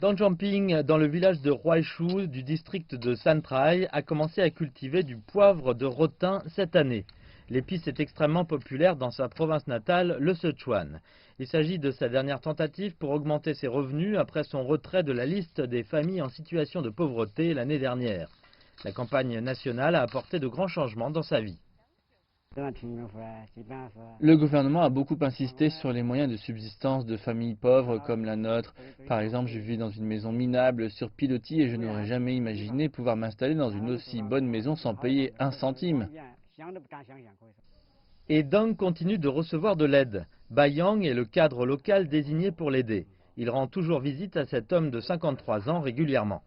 Deng Xiaoping, dans le village de Huaishu du district de Santrai, a commencé à cultiver du poivre de rotin cette année. L'épice est extrêmement populaire dans sa province natale, le Sichuan. Il s'agit de sa dernière tentative pour augmenter ses revenus après son retrait de la liste des familles en situation de pauvreté l'année dernière. La campagne nationale a apporté de grands changements dans sa vie. Le gouvernement a beaucoup insisté sur les moyens de subsistance de familles pauvres comme la nôtre. Par exemple, je vis dans une maison minable sur pilotis et je n'aurais jamais imaginé pouvoir m'installer dans une aussi bonne maison sans payer un centime. Et Deng continue de recevoir de l'aide. Bai Yang est le cadre local désigné pour l'aider. Il rend toujours visite à cet homme de 53 ans régulièrement.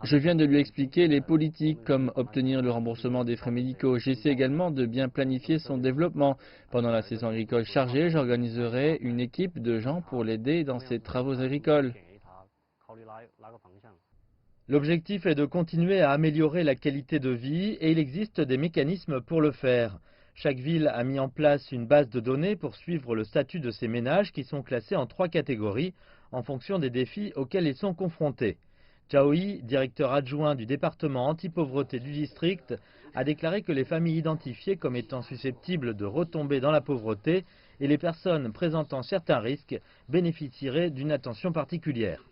Je viens de lui expliquer les politiques comme obtenir le remboursement des frais médicaux. J'essaie également de bien planifier son développement. Pendant la saison agricole chargée, j'organiserai une équipe de gens pour l'aider dans ses travaux agricoles. L'objectif est de continuer à améliorer la qualité de vie et il existe des mécanismes pour le faire. Chaque ville a mis en place une base de données pour suivre le statut de ces ménages qui sont classés en 3 catégories en fonction des défis auxquels ils sont confrontés. Zhao Yi, directeur adjoint du département anti-pauvreté du district, a déclaré que les familles identifiées comme étant susceptibles de retomber dans la pauvreté et les personnes présentant certains risques bénéficieraient d'une attention particulière.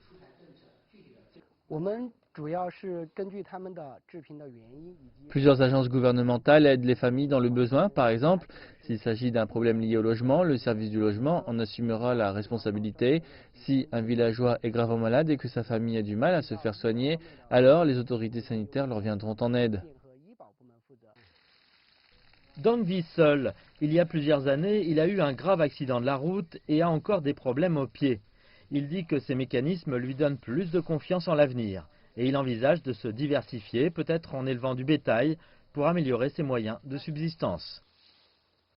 Plusieurs agences gouvernementales aident les familles dans le besoin. Par exemple, s'il s'agit d'un problème lié au logement, le service du logement en assumera la responsabilité. Si un villageois est gravement malade et que sa famille a du mal à se faire soigner, alors les autorités sanitaires leur viendront en aide. Deng vit seul. Il y a plusieurs années, il a eu un grave accident de la route et a encore des problèmes aux pieds. Il dit que ces mécanismes lui donnent plus de confiance en l'avenir. Et il envisage de se diversifier, peut-être en élevant du bétail, pour améliorer ses moyens de subsistance.